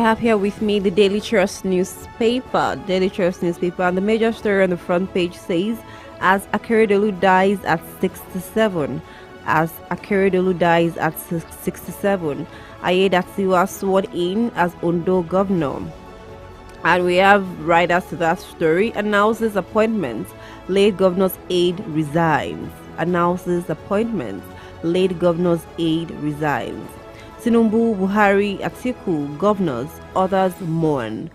have here with me the Daily Trust newspaper. And the major story on the front page says, as Akeredolu dies at 67. Ayedatiwa sworn in as Ondo governor. And we have riders to that story. Announces appointment. Late governor's aide resigns. Tinubu, Buhari, Atiku, governors, others mourn.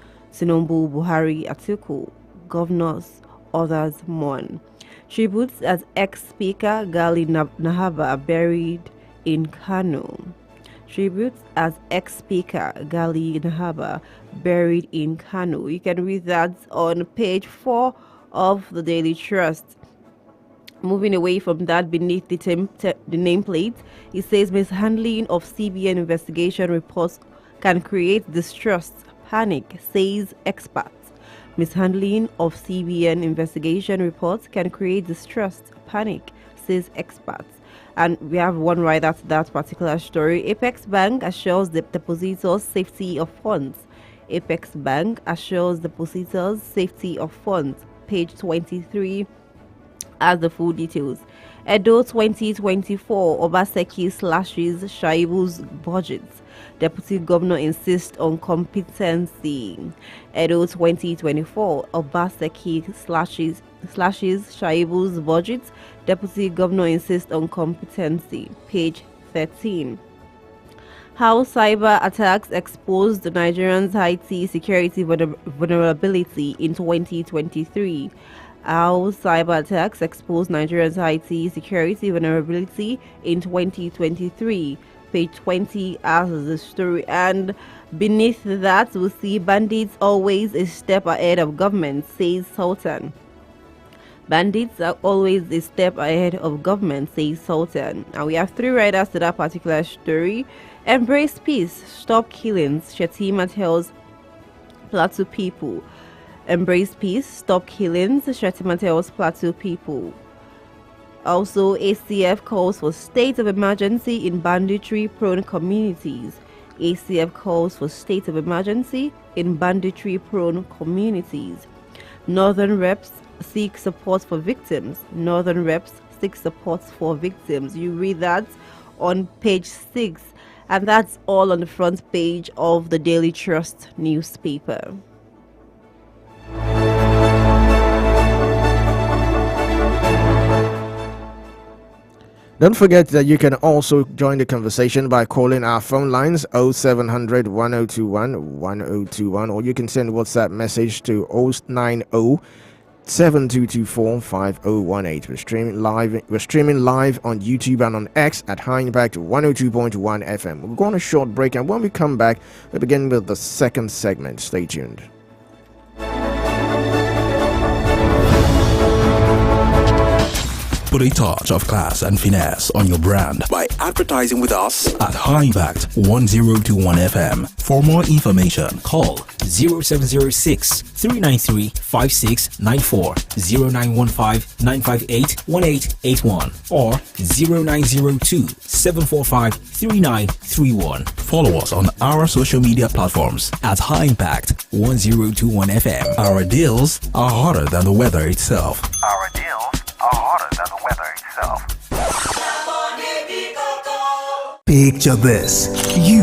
Tributes as ex-speaker Gali Nahaba buried in Kano. You can read that on page 4 of the Daily Trust. Moving away from that, beneath the nameplate, it says mishandling of CBN investigation reports can create distrust, panic, says experts. Mishandling of CBN investigation reports can create distrust, panic, says experts. And we have one right at that particular story. Apex Bank assures the depositors safety of funds. Page 23 as the full details. Edo 2024, Obaseki slashes Shaibu's budgets. Deputy Governor insists on competency. Edo 2024, Obaseki slashes Shaibu's budgets. Deputy Governor insists on competency. Page 13. How cyber attacks exposed Nigerians' IT security vulnerability in 2023. How cyber attacks exposed Nigeria's IT security vulnerability in 2023. Page 20 as the story. And beneath that, we'll see bandits always a step ahead of government, says Sultan. Bandits are always a step ahead of government, says Sultan. And we have three writers to that particular story. Embrace peace, stop killings, Shetima tells Plateau people. Embrace peace, stop killings, Shetima tells Plateau people. Also, ACF calls for state of emergency in banditry-prone communities. Northern reps seek support for victims. You read that on page 6. And that's all on the front page of the Daily Trust newspaper. Don't forget that you can also join the conversation by calling our phone lines 0700 1021 1021, or you can send WhatsApp message to 090 7224 5018. We're streaming live on YouTube and on X at High Impact 102.1 FM. We'll go on a short break, and when we come back, we begin with the second segment. Stay tuned. Put a touch of class and finesse on your brand by advertising with us at High Impact 1021 FM. For more information, call 0706 393 5694, 0915 958 1881, or 0902 745 3931. Follow us on our social media platforms at High Impact 1021 FM. Our deals are hotter than the weather itself. Picture this. You,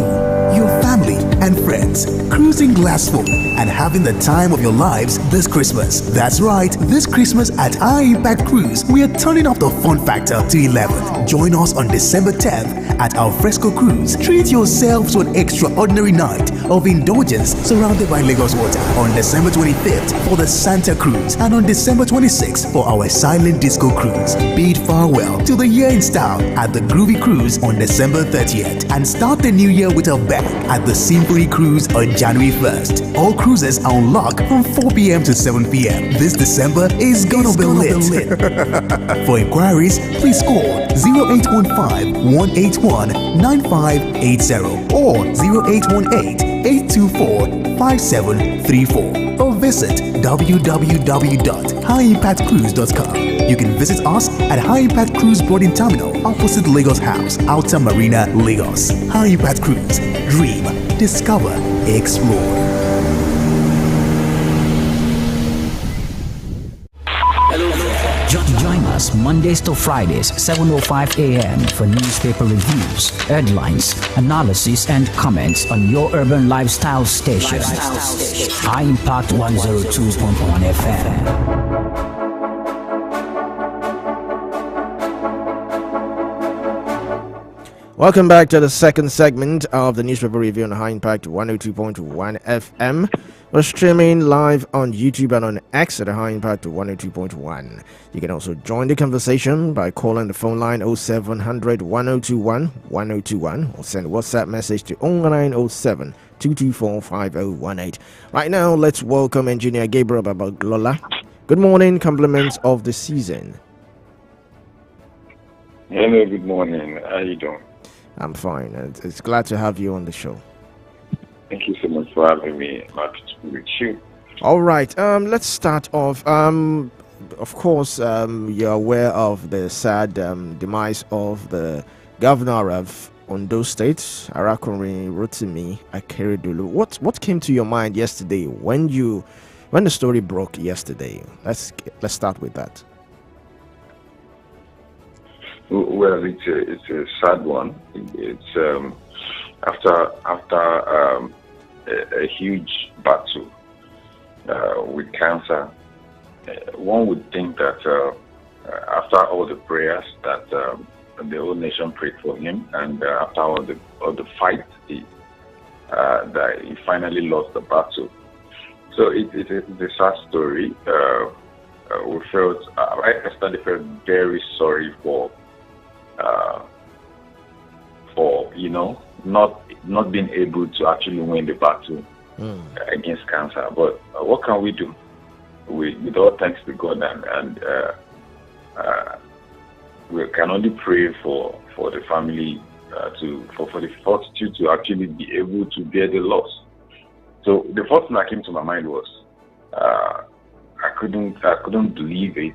your family, and friends cruising glass full and having the time of your lives this Christmas. That's right, this Christmas at High Impact Cruise, we are turning up the fun factor to 11. Join us on December 10th at our Fresco Cruise. Treat yourself to an extraordinary night of indulgence surrounded by Lagos water. On December 25th for the Santa Cruise, and on December 26th for our Silent Disco Cruise. Bid farewell to the year in style at the Groovy Cruise on December 30th, and start the new year with a bang at the Symphony Cruise on January 1st. All cruises are on lock from 4 p.m. to 7 p.m. This December is gonna be lit. For inquiries, please call 0815-181-9580 or 0818-824-5734, or visit www.highimpactcruise.com. You can visit us at High Impact Cruise Boarding Terminal, opposite Lagos House, Outer Marina, Lagos. High Impact Cruise. Dream. Discover. explore. Join us Mondays to Fridays, 7:05 a.m. for newspaper reviews, headlines, analysis, and comments on your urban lifestyle station. High Impact 102.1 FM. Welcome back to the second segment of the newspaper review on High Impact 102.1 FM. We're streaming live on YouTube and on X at High Impact 102.1. You can also join the conversation by calling the phone line 0700 1021 1021 or send a WhatsApp message to 0907 224 5018. Right now, let's welcome Engineer Gabriel Babaglola. Good morning, compliments of the season. Hello, good morning. How are you doing? I'm fine. It's glad to have you on the show. Thank you so much for having me. I'm happy to be with you. All right. Let's start off. Of course, you're aware of the sad demise of the governor of Ondo State, Arakunrin Rotimi Akeredolu. What came to your mind yesterday when the story broke yesterday? Let's start with that. Well, it's a sad one. It's after a huge battle with cancer. One would think that after all the prayers that the whole nation prayed for him, and after all the fight, that he finally lost the battle. So it's a sad story. We felt, I personally felt very sorry for not being able to actually win the battle against cancer. But what can we do? With all thanks to God, and we can only pray for the family for the fortitude to actually be able to bear the loss. So the first thing that came to my mind was I couldn't believe it.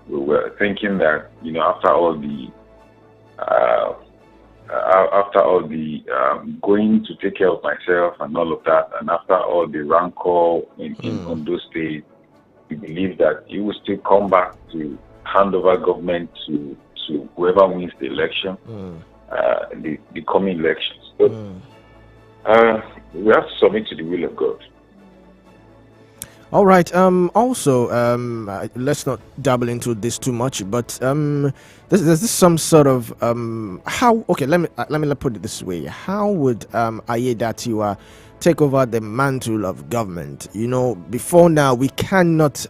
We were thinking that after all the going to take care of myself and all of that, and after all the rancor in Ondo State, we believe that he will still come back to hand over government to whoever wins the election, the coming elections. But we have to submit to the will of God. All right. Also, let's not dabble into this too much, but there's this some sort of how? Okay, let me put it this way: how would Aiyedatiwa take over the mantle of government? Before now, we cannot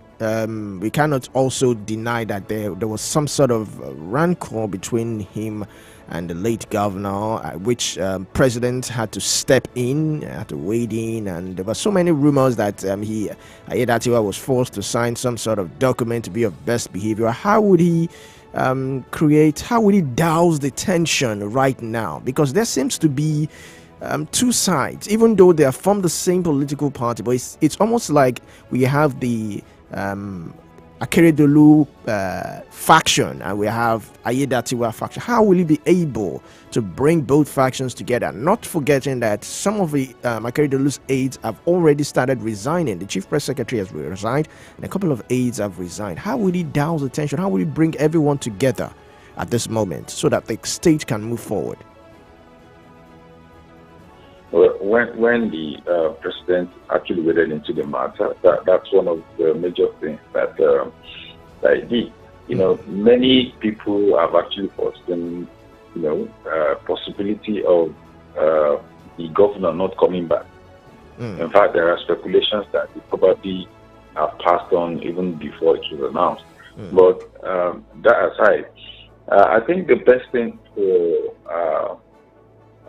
also deny that there was some sort of rancor between him and the late governor, which president had to step in, had to wade in, and there were so many rumors that Aiyedatiwa was forced to sign some sort of document to be of best behavior. How would he douse the tension right now? Because there seems to be two sides, even though they are from the same political party, but it's almost like we have the Akeredolu faction and we have Aiyedatiwa faction. How will he be able to bring both factions together? Not forgetting that some of the Akeredolu's aides have already started resigning. The chief press secretary has resigned and a couple of aides have resigned. How will he douse the tension? How will he bring everyone together at this moment so that the state can move forward? When the president actually waded into the matter, that's one of the major things that he did. Many people have actually foreseen, possibility of the governor not coming back. In fact, there are speculations that it probably have passed on even before it was announced. But that aside, I think the best thing for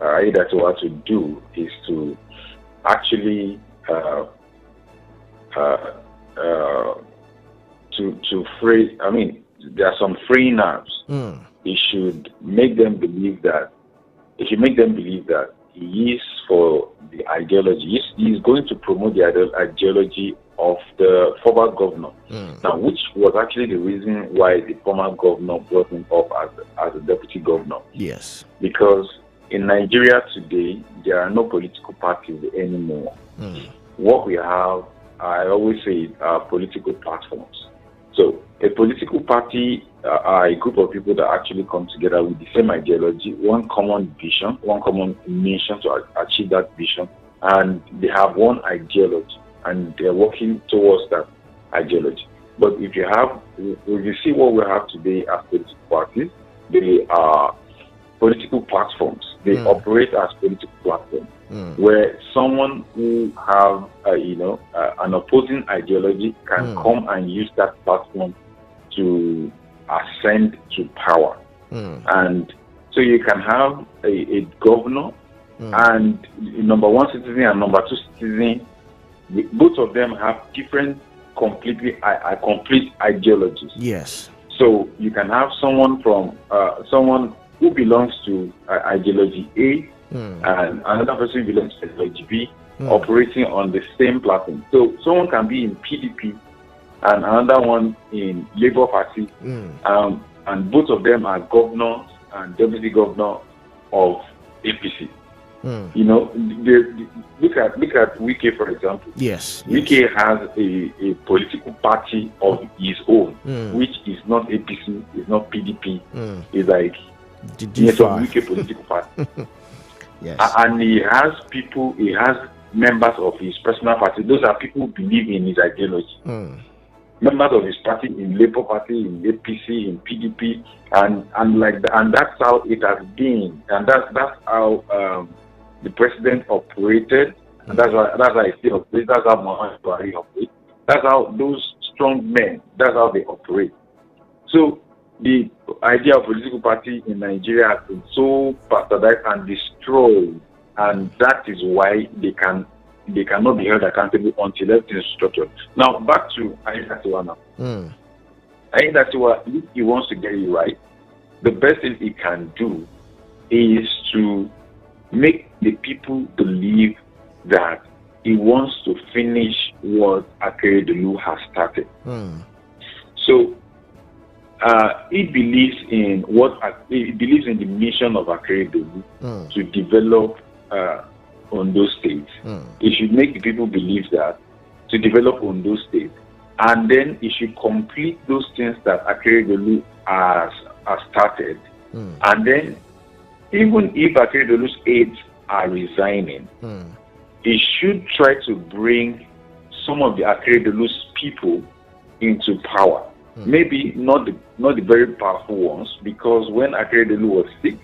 Aiyedatiwa to do is to actually to free. I mean, there are some free nerves. He should make them believe that. He should make them believe that he is for the ideology. He's going to promote the ideology of the former governor. Now, which was actually the reason why the former governor brought him up as a deputy governor. Yes. Because in Nigeria today, there are no political parties anymore. What we have, I always say, are political platforms. So a political party are a group of people that actually come together with the same ideology, one common vision, one common mission to achieve that vision, and they have one ideology, and they're working towards that ideology. But if you see what we have today as political parties, they are political platforms. They operate as political platforms, where someone who have an opposing ideology can come and use that platform to ascend to power. And so you can have a governor and number one citizen and number two citizen. Both of them have different, complete ideologies. Yes. So you can have someone from someone who belongs to ideology A and another person who belongs to ideology B operating on the same platform. So someone can be in PDP and another one in Labour Party, and both of them are governors and deputy governor of APC. You know, look at Wike, for example. Yes. Wike has a political party of his own, which is not APC, is not PDP. It's like it's a Wike political party. Yes. And he has members of his personal party. Those are people who believe in his ideology. Members of his party in Labour Party, in APC, in PDP, and that's how it has been, and that's how the president operated, and that's how I feel. That's how Muhammad Buhari operates. That's how those strong men. That's how they operate. So the idea of political party in Nigeria has been so bastardized and destroyed, and that is why they cannot be held accountable until everything is structured. Now back to Aiyedatiwa now. Aiyedatiwa, if he wants to get it right, the best thing he can do is to make the people believe that he wants to finish what Akeredolu has started. So he believes in the mission of Akeredolu to develop Ondo State. He should make the people believe that to develop Ondo State, and then he should complete those things that Akeredolu has started, and then even if Akeredolu's aides are resigning, he should try to bring some of the Akeredolu's people into power. Maybe not the very powerful ones, because when Akeredolu was sick,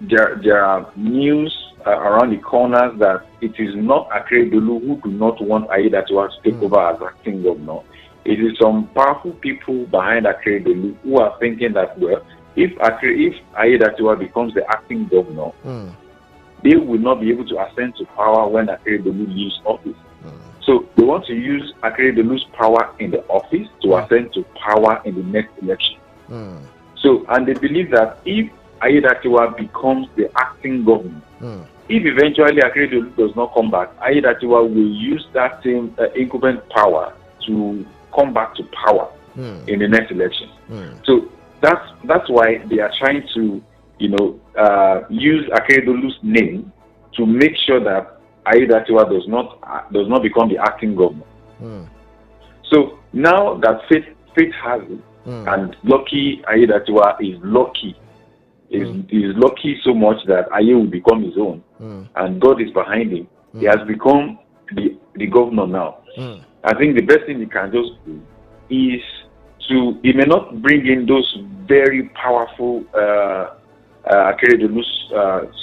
there are news around the corners that it is not Akeredolu who do not want Aiyedatiwa to take over as acting governor. It is some powerful people behind Akeredolu who are thinking that, well, if Aiyedatiwa becomes the acting governor, they will not be able to ascend to power when Akeredolu leaves office. So they want to use Akeredolu's power in the office to ascend to power in the next election. So, and they believe that if Aiyedatiwa becomes the acting governor, if eventually Akeredolu does not come back, Aiyedatiwa will use that same incumbent power to come back to power in the next election. So that's why they are trying to, use Akeredolu's name to make sure that Aiyedatiwa does not become the acting governor. So now that fate has it, and Lucky Aiyedatiwa is lucky. Is lucky so much that Aye will become his own, and God is behind him. He has become the governor now. I think the best thing he can just do is he may not bring in those very powerful Akeredolu's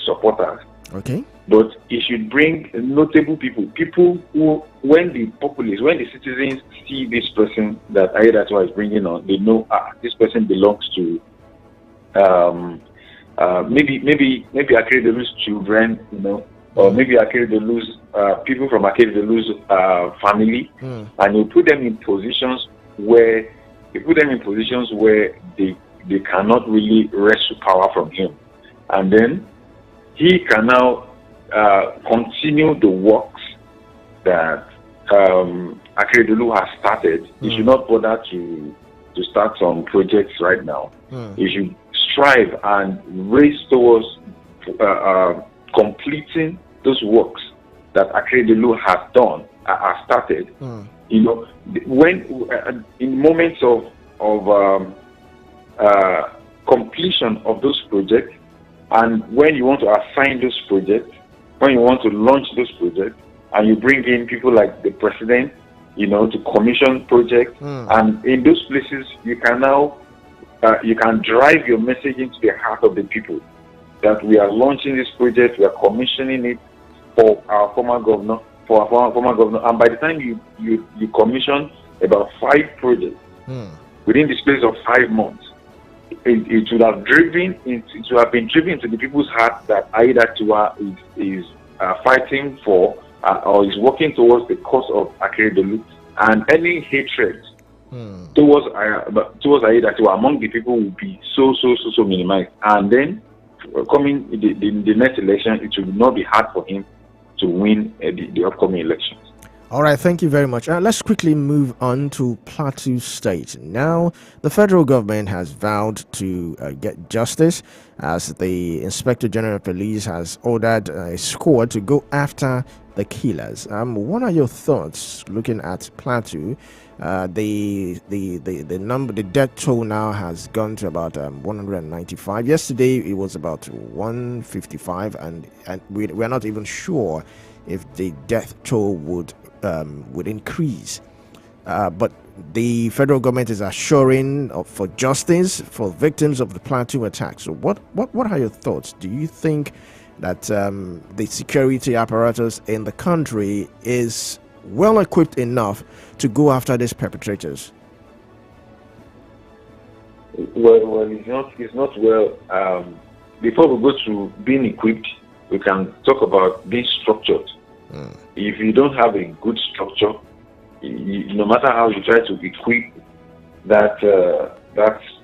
supporters. Okay. But he should bring notable people who, when the citizens see this person that Aiyedatiwa is bringing on, they know this person belongs to maybe Akeredolu's children, or maybe Akeredolu's people from Akeredolu's family, and you put them in positions where they cannot really wrest power from him, and then he can now continue the works that Akeredolu has started. He should not bother to start some projects right now. He should strive and race towards completing those works that Akeredolu has done, has started. You know, when in moments of completion of those projects, and when you want to assign those projects, when you want to launch those projects, and you bring in people like the president, you know, to commission projects, and in those places you can now you can drive your message into the heart of the people that we are launching this project, we are commissioning it for our former governor, and by the time you commission about 5 projects within the space of 5 months, it would have been driven into the people's heart that Aida Tiwa is fighting for or is working towards the cause of Akeredolu, and any hatred towards Aida Tiwa among the people will be so minimized. And then coming the next election, it will not be hard for him to win the upcoming elections. All right, thank you very much. Let's quickly move on to Plateau State. Now, the federal government has vowed to get justice as the Inspector General of Police has ordered a squad to go after the killers. What are your thoughts looking at Plateau? The death toll now has gone to about 195. Yesterday it was about 155, and we're not even sure if the death toll would increase. But the federal government is assuring for justice for victims of the Plateau attack. So what are your thoughts? Do you think that the security apparatus in the country is well equipped enough to go after these perpetrators? Well, it's not well. Before we go to being equipped, we can talk about being structured. If you don't have a good structure, no matter how you try to equip that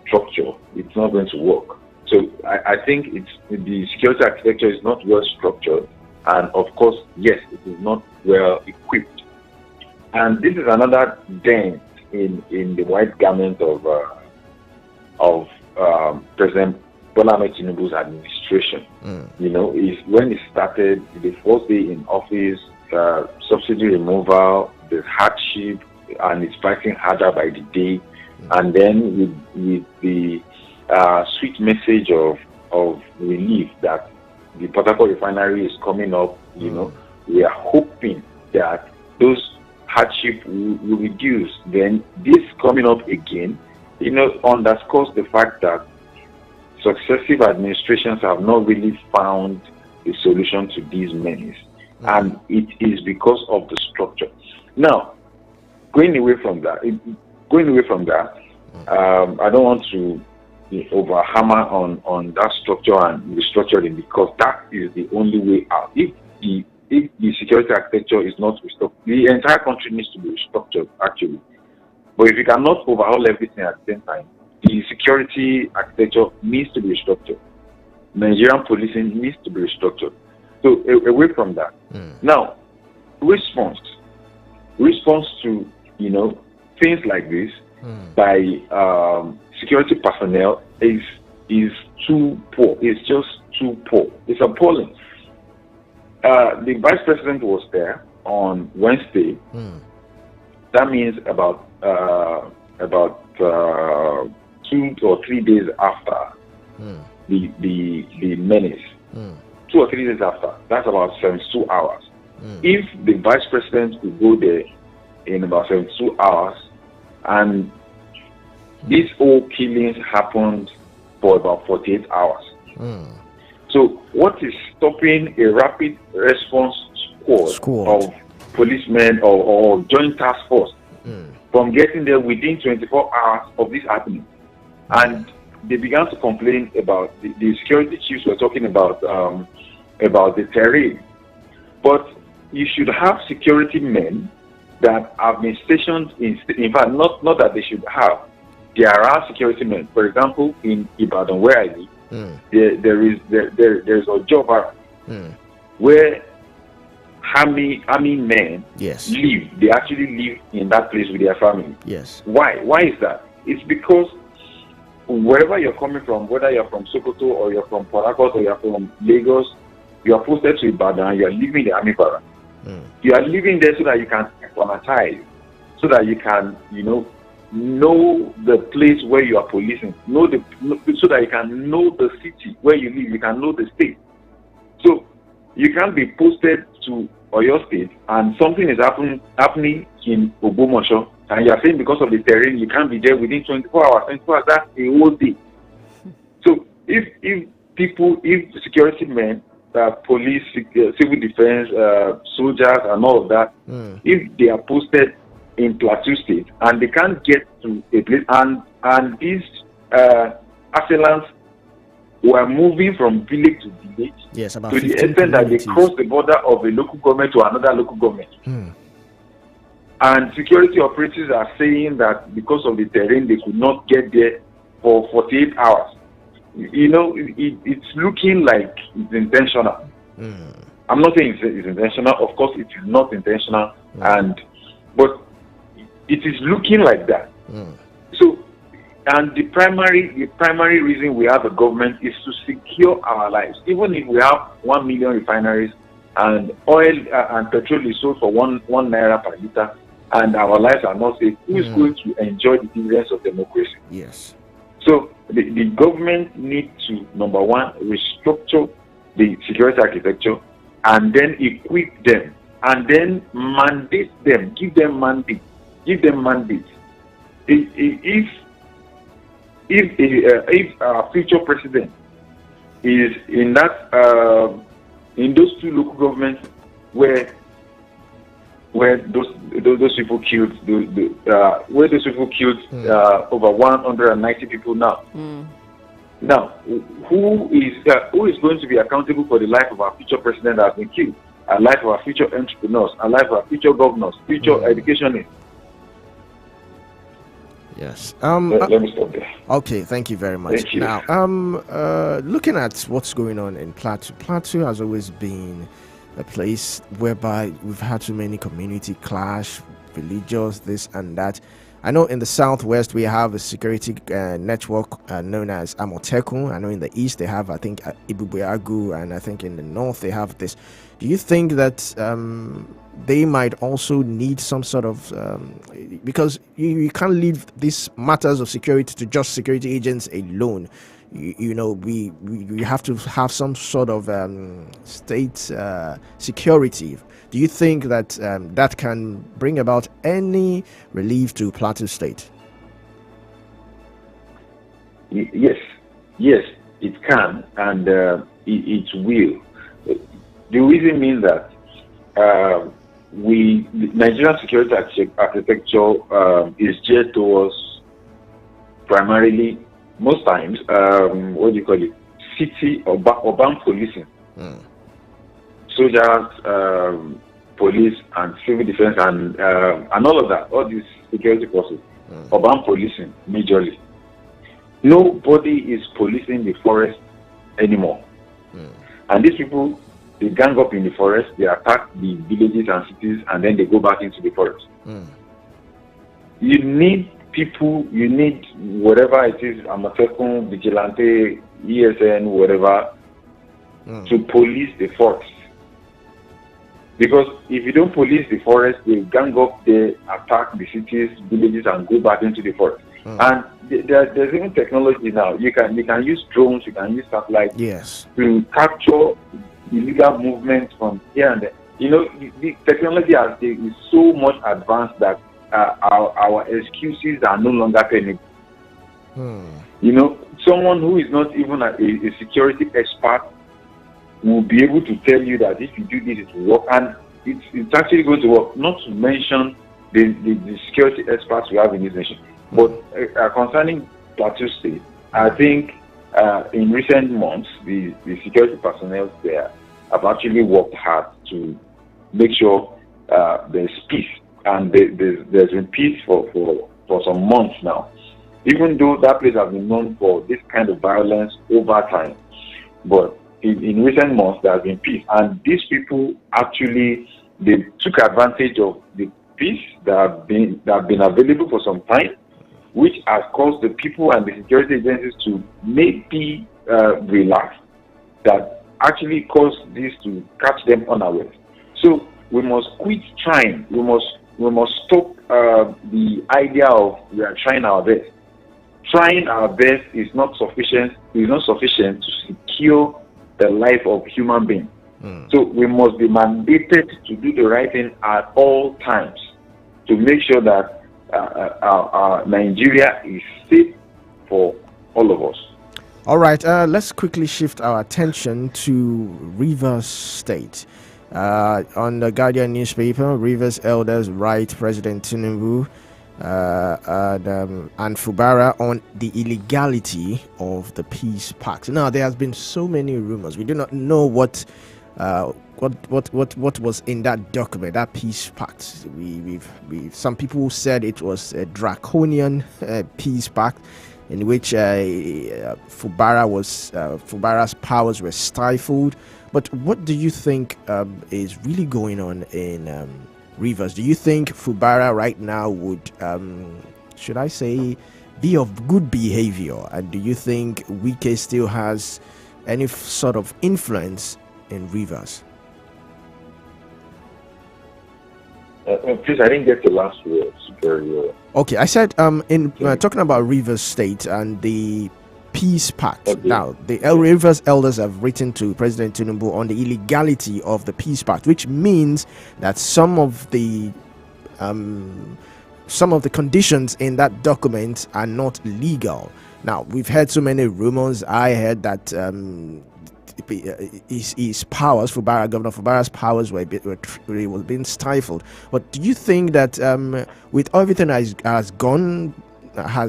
structure, it's not going to work. So I think the security architecture is not well structured, and of course, yes, it is not well equipped. And this is another dent in the white garment of President Bola Ahmed Tinubu's administration. You know, when it started, the first day in office, subsidy removal, the hardship, and it's fighting harder by the day. And then with the sweet message of relief that the Port Harcourt refinery is coming up, you know, we are hoping that those hardship will reduce. Then this coming up again, you know, underscores the fact that successive administrations have not really found a solution to these menace, and it is because of the structure. Now, going away from that, I don't want to over hammer on that structure and restructuring, because that is the only way out. If the security architecture is not restructured, the entire country needs to be restructured, actually. But if you cannot overhaul everything at the same time, the security architecture needs to be restructured. Nigerian policing needs to be restructured. So away from that. Now, response to, you know, things like this by security personnel is too poor. It's just too poor. It's appalling. The vice president was there on Wednesday. That means about 2 or 3 days after the menace. 2 or 3 days after. That's about 72 hours. If the vice president could go there in about 72 hours, and these whole killings happened for about 48 hours. So what is stopping a rapid response squad of policemen or joint task force from getting there within 24 hours of this happening? And they began to complain about the security chiefs were talking about the terrain. But you should have security men that have been stationed in fact, not that they should have. There are security men. For example, in Ibadan, where I live, there's a job where army men live. They actually live in that place with their family. Yes. Why is that? It's because wherever you're coming from, whether you're from Sokoto or you're from Port Harcourt or you're from Lagos, you are posted to Ibadan, you are leaving the army barrack. You are living there so that you can acclimatize, so that you can, know the place where you are policing, so that you can know the city where you live, you can know the state. So you can't be posted to Oyo State and something is happening in Ogbomoso, and you are saying because of the terrain you can't be there within 24 hours. 24 hours, that's a whole day. So if security men, police, civil defense, soldiers, and all of that, if they are posted in Plateau State and they can't get to a place, and these assailants were moving from village to village, yes, about to the extent that they crossed the border of a local government to another local government. And security operatives are saying that because of the terrain, they could not get there for 48 hours. It's looking like it's intentional. I'm not saying it's intentional. Of course, it is not intentional, but it is looking like that. So, and the primary reason we have a government is to secure our lives. Even if we have 1 million refineries and oil and petrol is sold for one naira per liter, and our lives are not safe, who is going to enjoy the dividends of democracy? Yes. So the government needs to, number one, restructure the security architecture and then equip them and then mandate them, give them mandate. If our future president is in that in those two local governments where those people killed, where those people killed over 190 people now. Now, who is going to be accountable for the life of our future president that has been killed, our life of our future entrepreneurs, our life of our future governors, future educationists? Yes. Let me stop there. Okay, thank you very much. Thank you. Now, looking at what's going on in Plateau, Plateau has always been a place whereby we've had too many community clash, religious, this and that. I know in the southwest we have a security network known as Amotekun. I know in the east they have, I think, Ibubuagu, and I think in the north they have this. Do you think that they might also need some sort of because you can't leave these matters of security to just security agents alone? We have to have some sort of state security. Do you think that that can bring about any relief to Plateau State? Yes, it can, and it will. The reason means that the Nigerian security architecture is geared towards primarily, most times, city or urban policing. Soldiers, police, and civil defense, and all of that, all these security forces, urban policing majorly. Nobody is policing the forest anymore. And these people, they gang up in the forest, they attack the villages and cities, and then they go back into the forest. You need people, you need whatever it is, Amotekun, Vigilante, ESN, whatever, to police the forest. Because if you don't police the forest, they gang up, they attack the cities, villages, and go back into the forest. And there's even technology now. You can use drones, you can use satellites, yes, to capture illegal movements from here and there. The technology is so much advanced that our excuses are no longer tenable. Someone who is not even a security expert will be able to tell you that if you do this, it will work, and it's actually going to work. Not to mention the security experts we have in this nation. But concerning Plateau State, I think in recent months, the security personnel there have actually worked hard to make sure there's peace, and there's been peace for some months now. Even though that place has been known for this kind of violence over time, but in recent months there has been peace, and these people actually they took advantage of the peace that have been available for some time, which has caused the people and the security agencies to maybe relax, that actually caused this to catch them unawares. So we must quit trying. We must stop the idea of we are trying our best. Trying our best is not sufficient. Is not sufficient to secure the life of human beings. So we must be mandated to do the right thing at all times to make sure that Nigeria is safe for all of us. All right, let's quickly shift our attention to Rivers State. On the Guardian newspaper, Rivers elders write President Tinubu and Fubara on the illegality of the peace pact. Now, there has been so many rumors. We do not know what was in that document, that peace pact. Some people said it was a draconian peace pact in which Fubara's powers were stifled. But what do you think is really going on in Rivers? Do you think Fubara right now would, should I say, be of good behavior? And do you think Wike still has any sort of influence in Rivers? Please, I didn't get the last word very well. Okay, I said talking about Rivers State and the peace pact. Okay. Now, the Rivers elders have written to President Tinubu on the illegality of the peace pact, which means that some of the conditions in that document are not legal. Now, we've heard so many rumors. I heard that his powers, Governor Fubara's powers were being stifled. But do you think that with everything has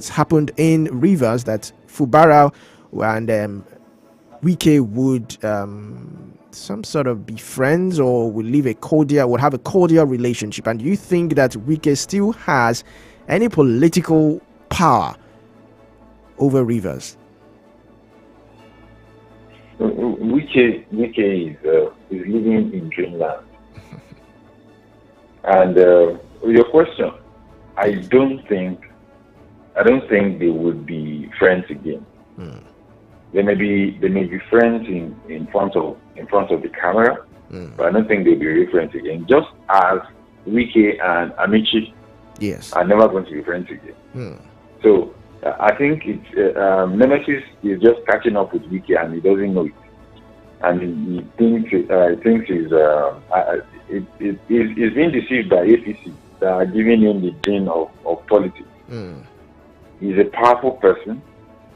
happened in Rivers, that Fubara and Wike would some sort of be friends, or would have a cordial relationship? And do you think that Wike still has any political power over Rivers? Wike is living in dreamland. And your question, I don't think they would be friends again. They may be friends in front of the camera, but I don't think they'll be real friends again. Just as Wike and Amici are never going to be friends again. So I think Nemesis is just catching up with Wike and he doesn't know it. And he thinks he's being deceived by APC that are giving him the gene of politics. He's a powerful person,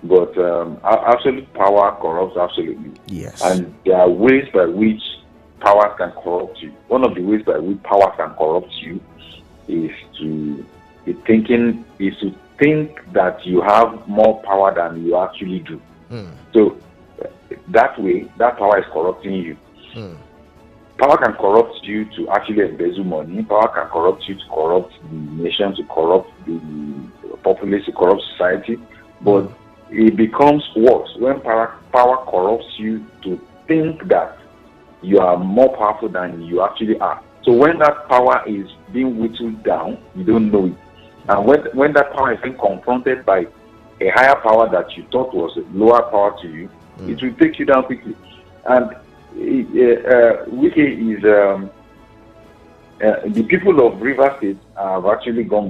but absolute power corrupts absolutely. Yes. And there are ways by which power can corrupt you. One of the ways by which power can corrupt you is to think that you have more power than you actually do. So that way, that power is corrupting you. Power can corrupt you to actually embezzle money. Power can corrupt you to corrupt the nation, to corrupt the populace, to corrupt society. But it becomes worse when power corrupts you to think that you are more powerful than you actually are. So when that power is being whittled down, you don't know it. And when that power is being confronted by a higher power that you thought was a lower power to you, it will take you down quickly. And Wike is the people of Rivers State have actually gone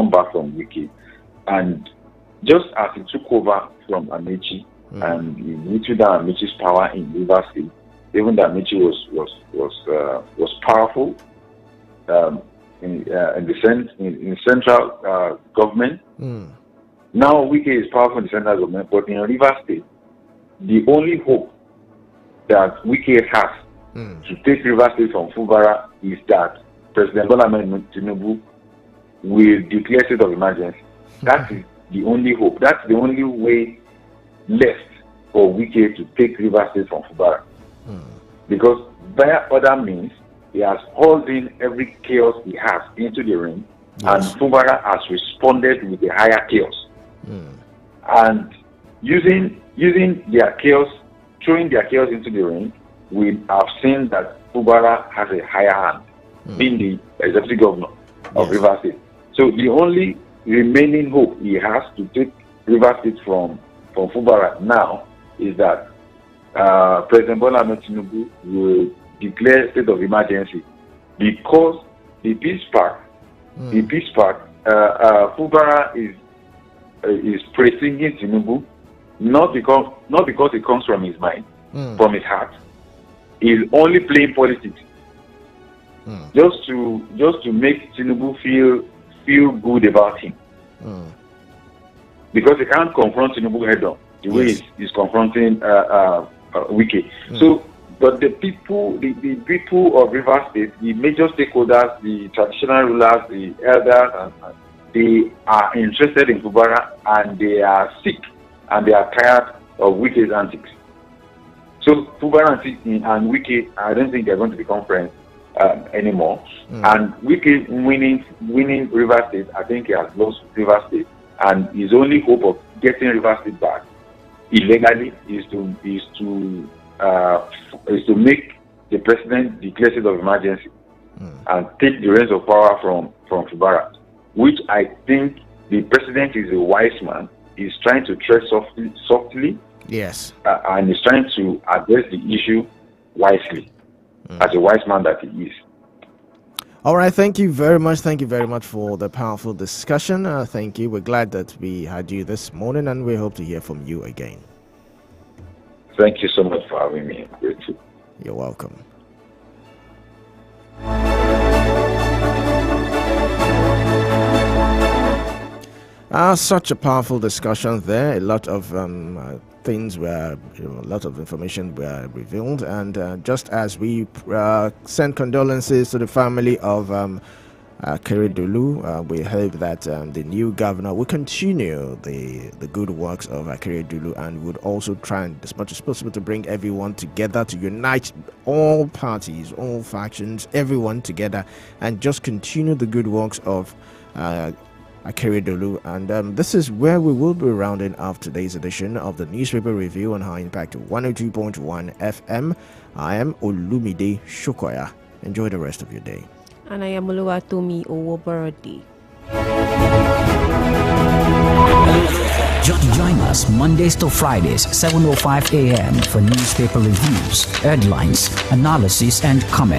back from Wike, and just as he took over from Amici and he whittled down Amici's power in Rivers State, even though Amici was powerful in the central government. Now Wike is powerful in the central government, but in Rivers State, the only hope that Wike has to take Rivers State from Fubara is that President Bola Ahmed Tinubu will declare state of emergency. That is the only hope. That's the only way left for Wike to take Rivers State from Fubara. Because via other means, he has hauled in every chaos he has into the ring, and Fubara has responded with a higher chaos. And using their chaos, throwing their chaos into the ring, we have seen that Fubara has a higher hand, being the executive governor of Rivers State. So the only remaining hope he has to take Rivers State from Fubara now is that President Bola Ahmed Tinubu will declare state of emergency because the peace park, Fubara is praising Tinubu not because it comes from his mind, from his heart. He's only playing politics just to make Tinubu feel good about him. Because he can't confront Tinubu head on the way he's confronting Wike. So, but the people of Rivers State, the major stakeholders, the traditional rulers, the elders, they are interested in Fubara, and they are sick and they are tired of Wike's antics. So Fubara and Wike, I don't think they're going to become friends anymore. And Wike winning Rivers State, I think he has lost Rivers State, and his only hope of getting Rivers State back illegally is to make the president declare state of emergency and take the reins of power from Fubara, which I think the president is a wise man. He's trying to tread softly. Yes. And he's trying to address the issue wisely, as a wise man that he is. All right, thank you very much. Thank you very much for the powerful discussion. Thank you. We're glad that we had you this morning, and we hope to hear from you again. Thank you so much for having me. I'm grateful. You're welcome. Such a powerful discussion there. A lot of things were, a lot of information were revealed, and just as we send condolences to the family of Akeredolu, we hope that the new governor will continue the good works of Akeredolu, and would also try, as much as possible, to bring everyone together, to unite all parties, all factions, everyone together, and just continue the good works of Akeredolu. And this is where we will be rounding off today's edition of the Newspaper Review on High Impact 102.1 FM. I am Olumide Shokoya. Enjoy the rest of your day. And I am Oluwatomi Owoborode. Join us Mondays to Fridays, 7:05 a.m. for newspaper reviews, headlines, analysis, and comments.